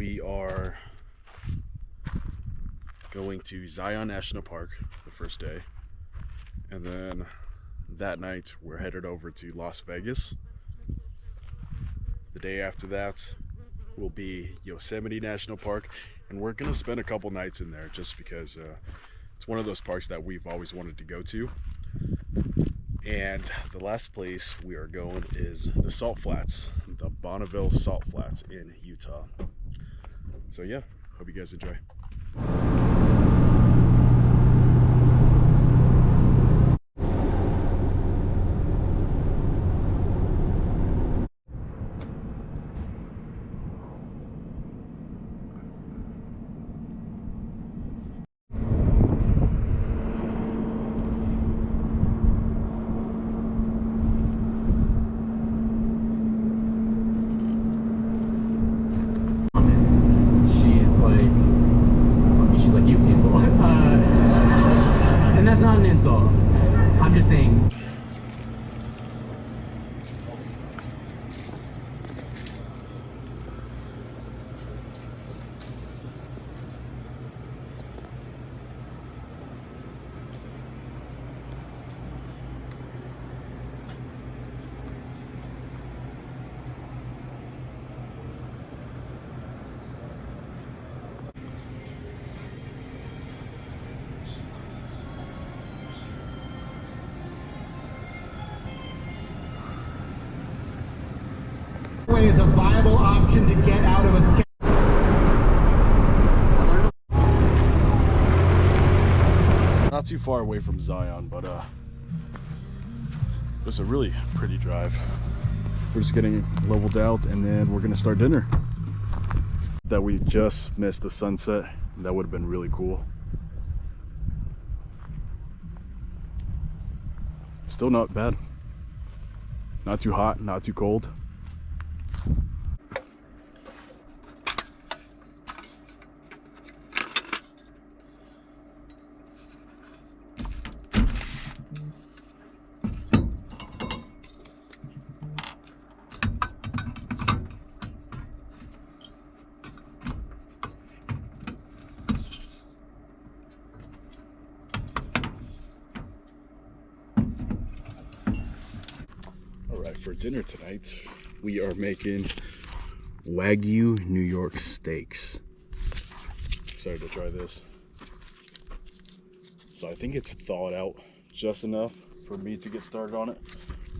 we are going to Zion National Park the first day, and then that night we're headed over to Las Vegas. The day after that will be Yosemite National Park, and we're gonna spend a couple nights in there just because it's one of those parks that we've always wanted to go to. And the last place we are going is the Salt Flats, the Bonneville Salt Flats in Utah. So yeah, hope you guys enjoy. And that's not an insult. I'm just saying. Is a viable option to get out of a Not too far away from Zion, but it's a really pretty drive. We're just getting leveled out, and then we're gonna start dinner. That we just missed the sunset. That would have been really cool. Still not bad. Not too hot, not too cold. For dinner tonight, we are making wagyu New York steaks. Excited to try this. So I think it's thawed out just enough for me to get started on it,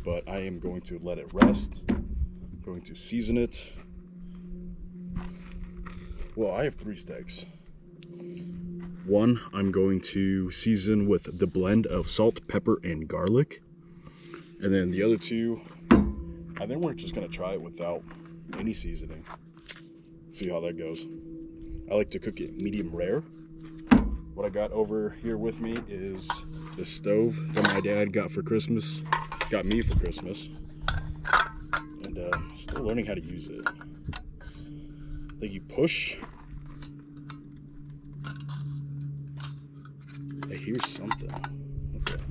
but I am going to let it rest. I'm going to season it. Well, I have 3 steaks. One I'm going to season with the blend of salt, pepper, and garlic. And then the other 2, I think we're just gonna try it without any seasoning. See how that goes. I like to cook it medium rare. What I got over here with me is the stove that my dad got me for Christmas. And still learning how to use it. I think you push. I hear something. Okay.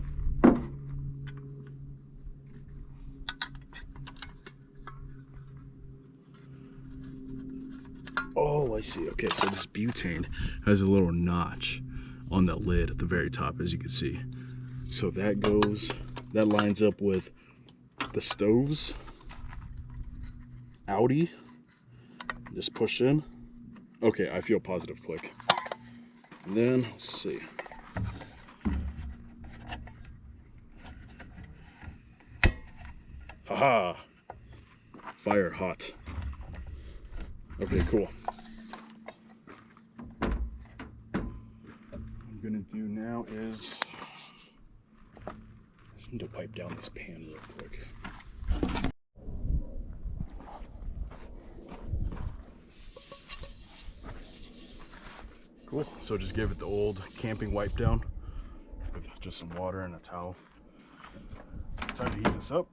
Oh, I see. Okay, so this butane has a little notch on the lid at the very top, as you can see. So that lines up with the stove's Audi. Just push in. Okay, I feel positive click. And then, let's see. Haha! Fire hot. Okay, cool. What I'm gonna do now is I just need to wipe down this pan real quick. Cool. So just give it the old camping wipe down with just some water and a towel. Time to heat this up.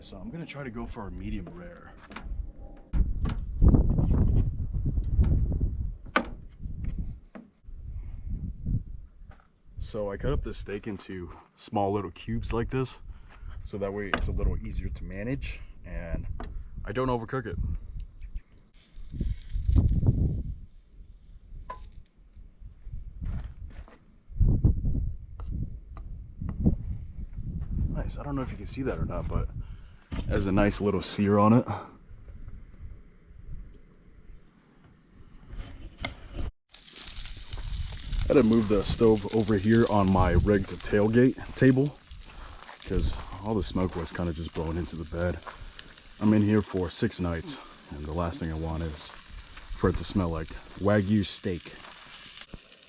So I'm gonna try to go for a medium rare. So I cut up this steak into small little cubes like this, so that way it's a little easier to manage and I don't overcook it. Nice. I don't know if you can see that or not, but it has a nice little sear on it. I had to move the stove over here on my rigged tailgate table because all the smoke was kind of just blowing into the bed. I'm in here for 6 nights, and the last thing I want is for it to smell like wagyu steak.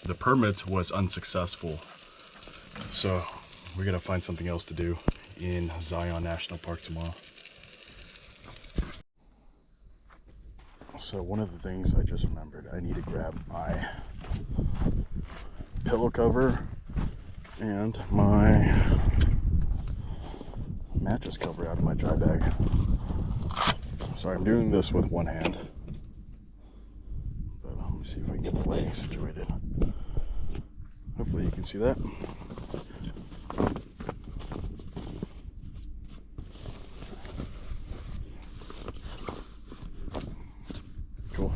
The permit was unsuccessful, so we're gonna find something else to do in Zion National Park tomorrow. So one of the things I just remembered, I need to grab my pillow cover and my mattress cover out of my dry bag. Sorry, I'm doing this with one hand, but let me see if I can get the lighting situated. Hopefully you can see that. Cool.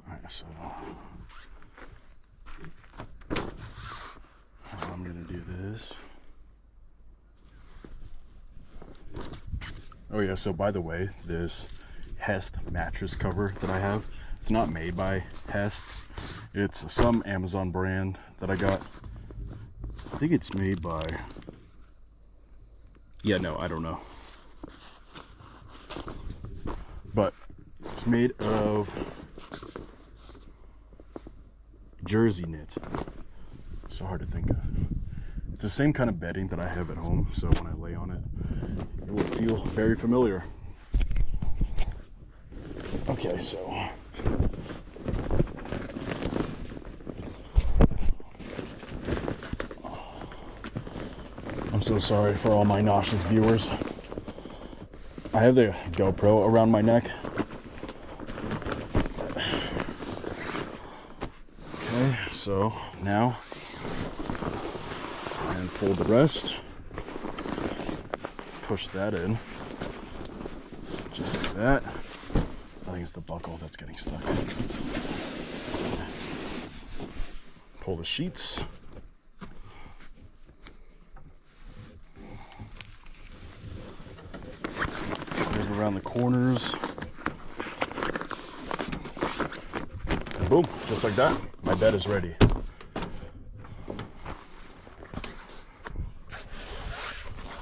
Alright, so I'm gonna do this. Oh yeah, so by the way, this Hest mattress cover that I have, it's not made by Hest. It's some Amazon brand that I got. I think it's made by, yeah, no, I don't know. But it's made of jersey knit. So hard to think of. It's the same kind of bedding that I have at home, so when I lay on it, it will feel very familiar. Okay, so I'm so sorry for all my nauseous viewers. I have the GoPro around my neck. Okay, so now and fold the rest. Push that in, just like that. I think it's the buckle that's getting stuck. Pull the sheets. Move around the corners. And boom, just like that, my bed is ready.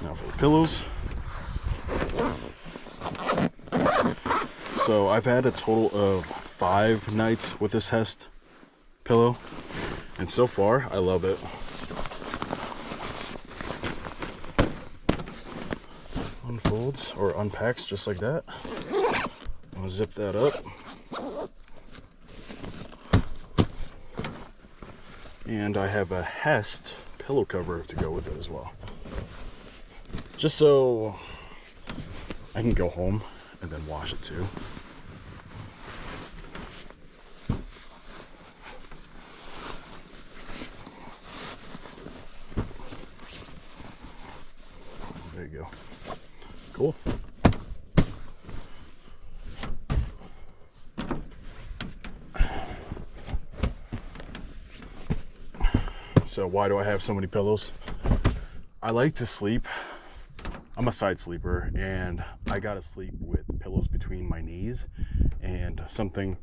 Now for the pillows. So I've had a total of 5 nights with this Hest pillow, and so far I love it. Unfolds or unpacks just like that. I'm gonna zip that up. And I have a Hest pillow cover to go with it as well. Just so I can go home and then wash it too. There you go. Cool. So why do I have so many pillows? I like to sleep. I'm a side sleeper, and I gotta sleep with pillows between my knees and something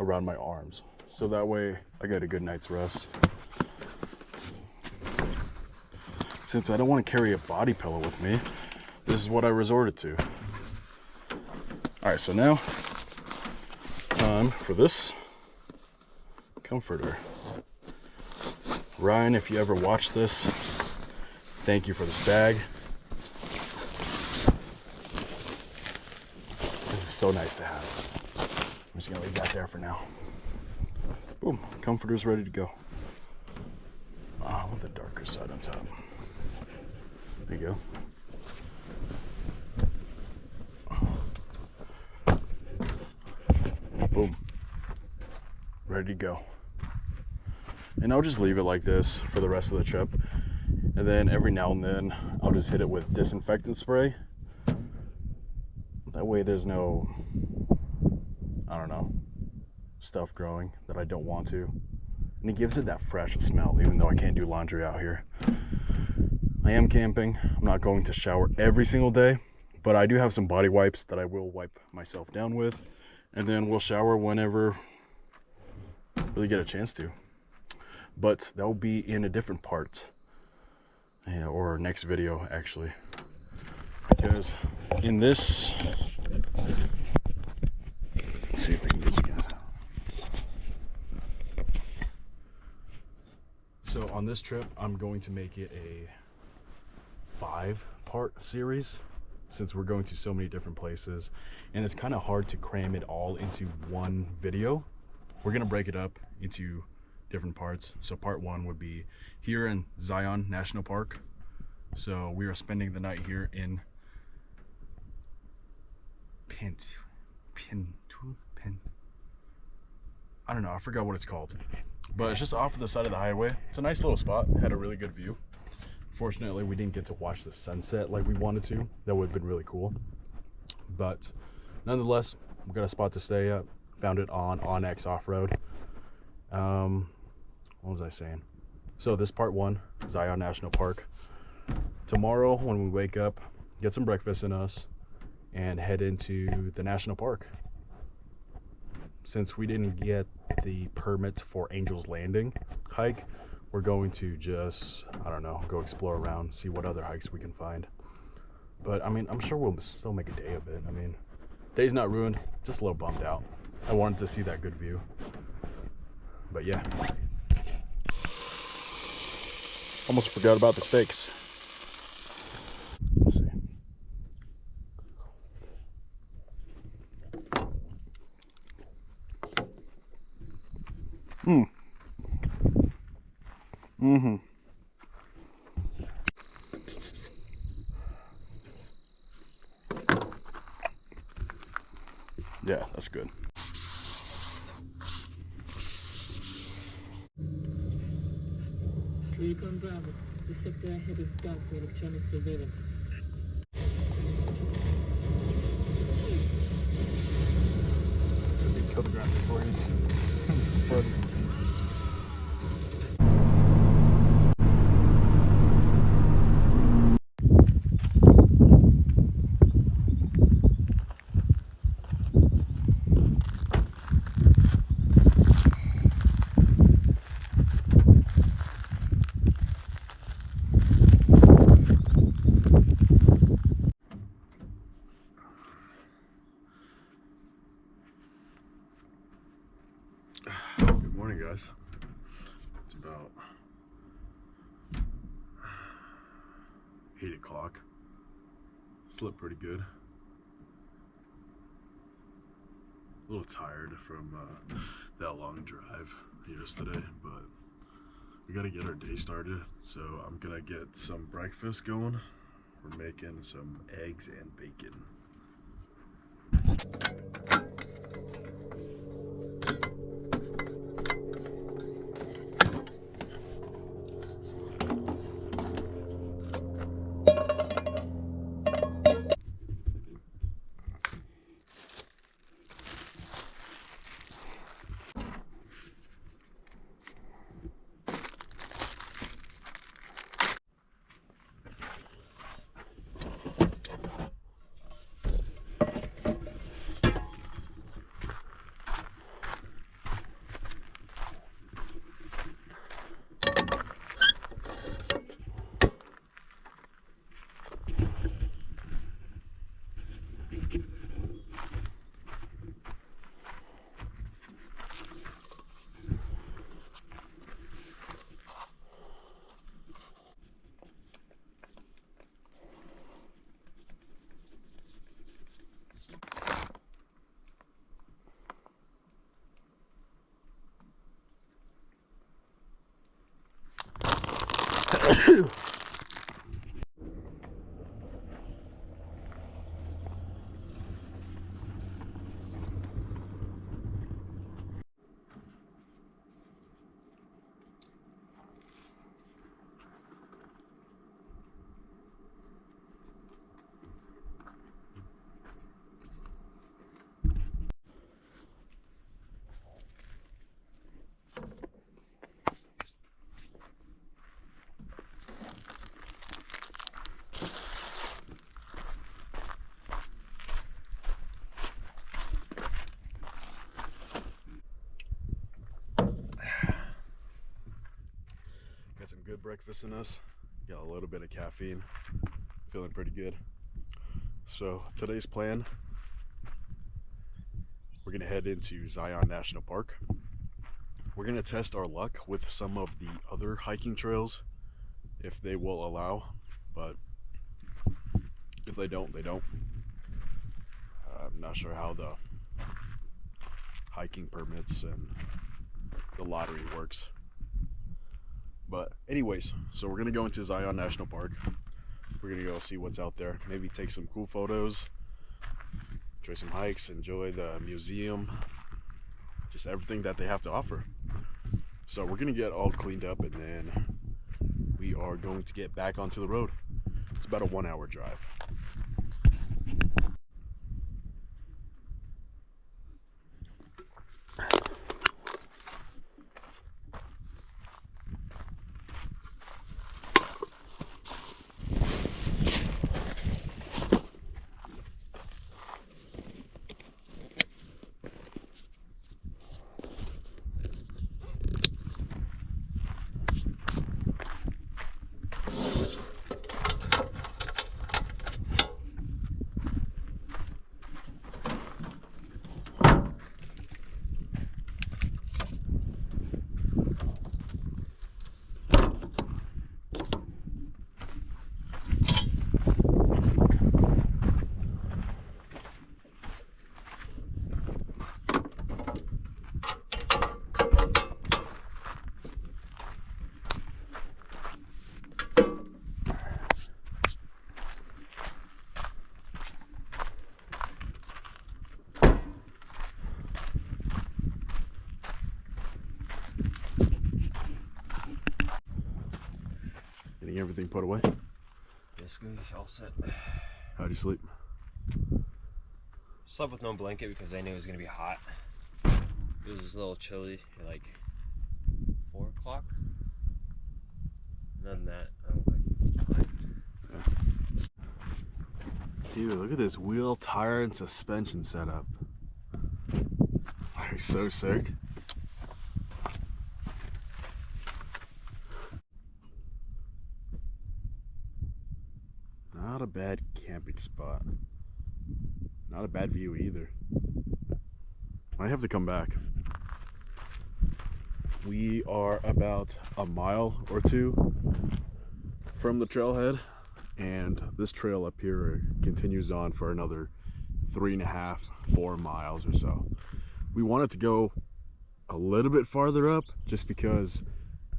around my arms, so that way I get a good night's rest. Since I don't want to carry a body pillow with me, this is what I resorted to. Alright, so now time for this comforter. Ryan, if you ever watch this, thank you for this bag. This is so nice to have. I'm just gonna leave that there for now. Boom, comforter's ready to go. I want the darker side on top. There you go. ready to go. And I'll just leave it like this for the rest of the trip. And then every now and then I'll just hit it with disinfectant spray. That way there's no, I don't know, stuff growing that I don't want to. And it gives it that fresh smell, even though I can't do laundry out here. I am camping. I'm not going to shower every single day, but I do have some body wipes that I will wipe myself down with. And then we'll shower whenever I really get a chance to. But that will be in a different part. Yeah, or next video, actually. Because in this... Let's see if I can get you guys out. So on this trip, I'm going to make it a 5-part series, since we're going to so many different places and it's kind of hard to cram it all into one video. We're gonna break it up into different parts. So part 1 would be here in Zion National Park. So we are spending the night here in I don't know, I forgot what it's called, but it's just off of the side of the highway. It's a nice little spot, had a really good view. Fortunately, we didn't get to watch the sunset like we wanted to. That would have been really cool. But nonetheless, we got a spot to stay at. Found it on Onyx Off-Road. What was I saying? So this part 1, Zion National Park. Tomorrow, when we wake up, get some breakfast in us, and head into the national park. Since we didn't get the permit for Angel's Landing hike, we're going to just, I don't know, go explore around, see what other hikes we can find. But I mean, I'm sure we'll still make a day of it. I mean, day's not ruined, just a little bummed out. I wanted to see that good view. But yeah. Almost forgot about the steaks. Let's see. Yeah, that's good. Recon Bravo. The sector ahead is docked to electronic surveillance. This would be photographed before he's exploded. Good morning, guys. It's about 8 o'clock. Slept pretty good. A little tired from that long drive yesterday, but we gotta get our day started. So I'm gonna get some breakfast going. We're making some eggs and bacon. good breakfast in us. Got a little bit of caffeine. Feeling pretty good. So today's plan, we're gonna head into Zion National Park. We're gonna test our luck with some of the other hiking trails if they will allow, but if they don't, they don't. I'm not sure how the hiking permits and the lottery works. But anyways, so we're gonna go into Zion National Park. We're gonna go see what's out there, maybe take some cool photos, enjoy some hikes, enjoy the museum, just everything that they have to offer. So we're gonna get all cleaned up and then we are going to get back onto the road. It's about a 1-hour drive. Getting everything put away. Basically, all set. How'd you sleep? Slept with no blanket because I knew it was gonna be hot. It was a little chilly at like 4 o'clock. Other than that, I was like, fine. Dude, look at this wheel, tire, and suspension setup. Like, so sick. Not a bad camping spot. Not a bad view either. Might have to come back. We are about a mile or two from the trailhead, and this trail up here continues on for another 3.5, 4 miles or so. We wanted to go a little bit farther up just because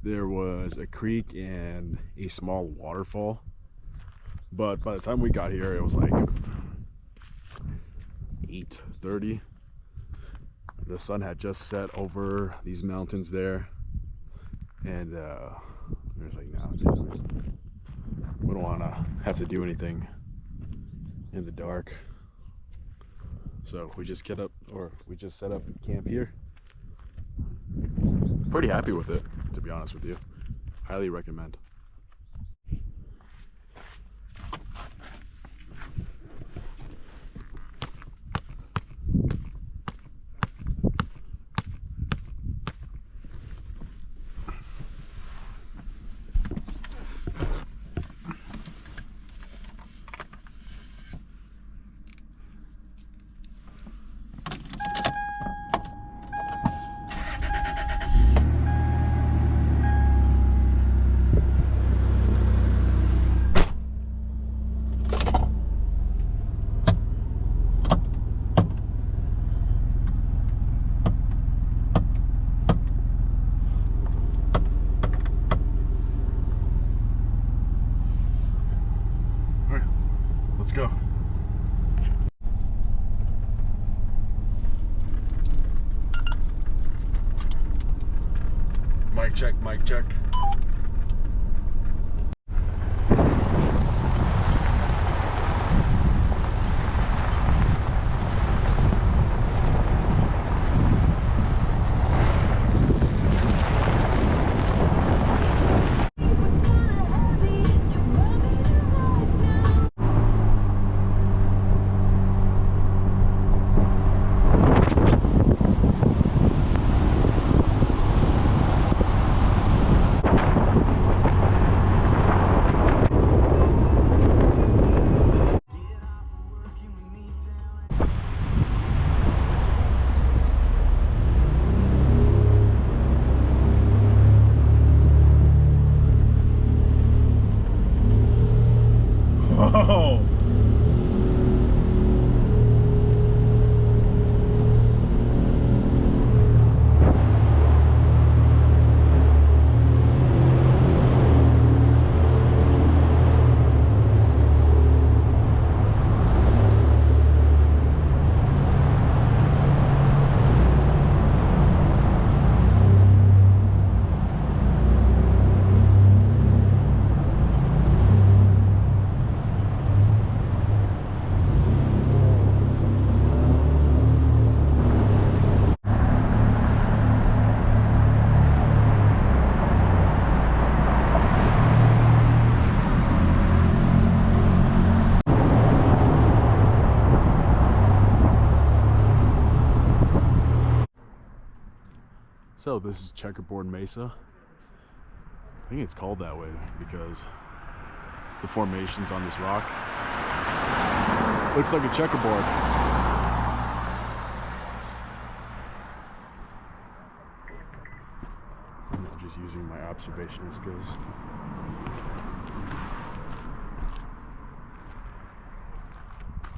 there was a creek and a small waterfall. But by the time we got here, it was like 8:30. The sun had just set over these mountains there. And we were like, no, dude, we don't want to have to do anything in the dark. So we just set up camp here. Pretty happy with it, to be honest with you. Highly recommend. Let's go. Mic check, mic check. So this is Checkerboard Mesa. I think it's called that way because the formations on this rock looks like a checkerboard. I'm just using my observational skills.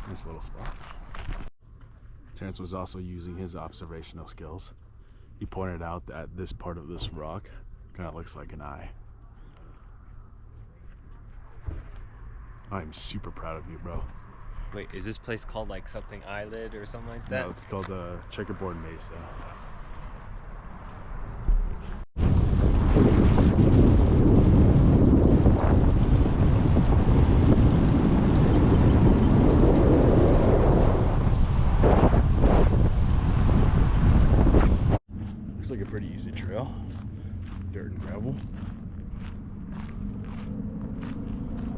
Nice little spot. Terrence was also using his observational skills. He pointed out that this part of this rock kind of looks like an eye. I'm super proud of you, bro. Wait, is this place called like something eyelid or something like that? No, it's called Checkerboard Mesa. Looks like a pretty easy trail. Dirt and gravel.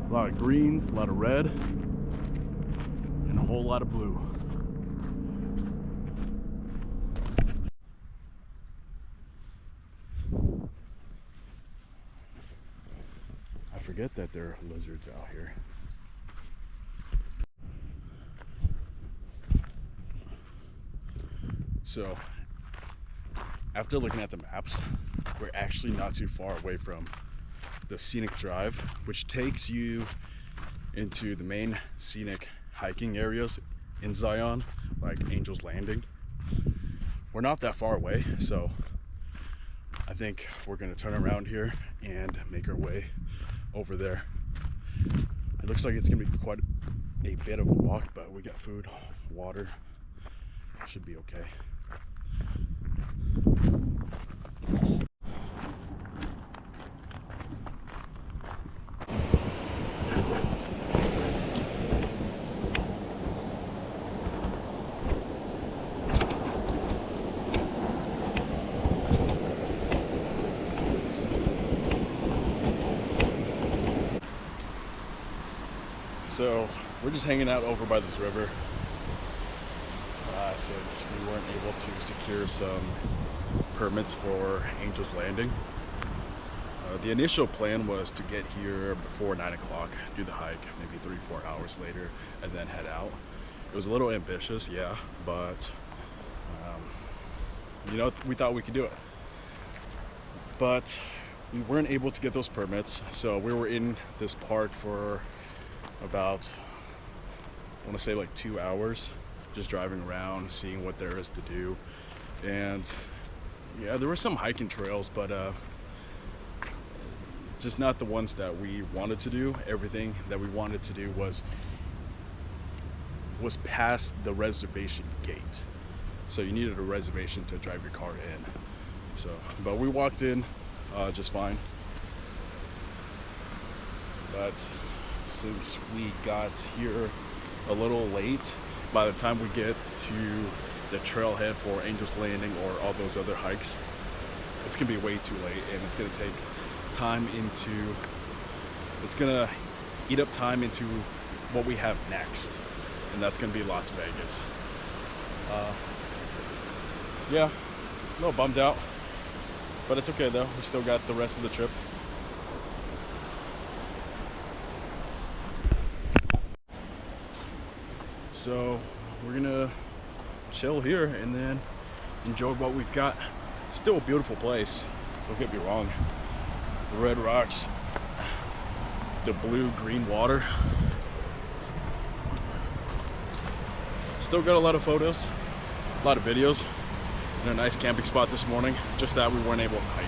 A lot of greens, a lot of red, and a whole lot of blue. I forget that there are lizards out here. So, after looking at the maps, we're actually not too far away from the scenic drive, which takes you into the main scenic hiking areas in Zion, like Angel's Landing. We're not that far away, so I think we're gonna turn around here and make our way over there. It looks like it's gonna be quite a bit of a walk, but we got food, water, should be okay. So we're just hanging out over by this river since we weren't able to secure some permits for Angel's Landing. The initial plan was to get here before 9 o'clock, do the hike, maybe 3-4 hours later, and then head out. It was a little ambitious, yeah, but you know, we thought we could do it. But we weren't able to get those permits, so we were in this park for about, I want to say like 2 hours, just driving around, seeing what there is to do. And yeah, there were some hiking trails, but just not the ones that we wanted to do. Everything that we wanted to do was past the reservation gate. So you needed a reservation to drive your car in. So, but we walked in just fine. But since we got here a little late, by the time we get to the trailhead for Angel's Landing or all those other hikes, it's gonna be way too late, and it's gonna take time into, it's gonna eat up time into what we have next, and that's gonna be Las Vegas. Yeah, a little bummed out, but it's okay though. We still got the rest of the trip. So we're gonna chill here and then enjoy what we've got. Still a beautiful place, don't get me wrong. The red rocks, the blue-green water. Still got a lot of photos, a lot of videos, and a nice camping spot this morning, just that we weren't able to hike.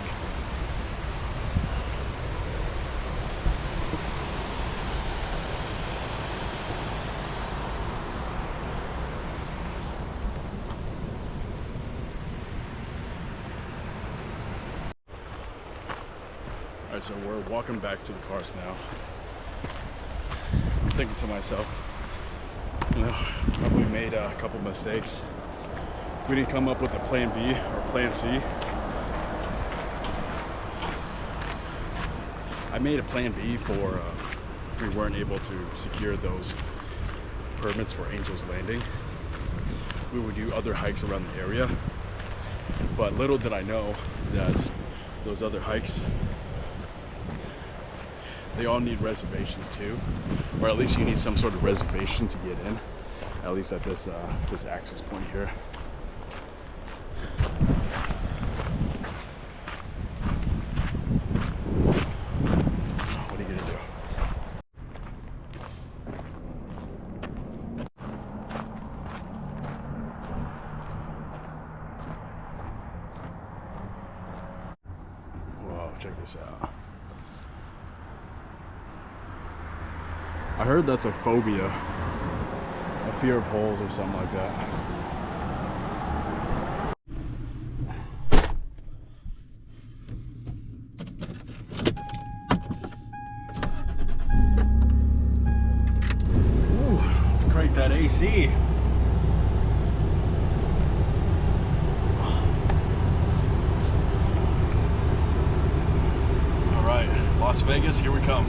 Alright, so we're walking back to the cars now. I'm thinking to myself, you know, probably made a couple mistakes. We didn't come up with a plan B or plan C. I made a plan B for if we weren't able to secure those permits for Angel's Landing. We would do other hikes around the area. But little did I know that those other hikes, they all need reservations too, or at least you need some sort of reservation to get in, at least at this this access point here. What are you gonna do? Whoa, check this out. I heard that's a phobia, a fear of holes or something like that. Ooh, let's crank that AC. All right, Las Vegas, here we come.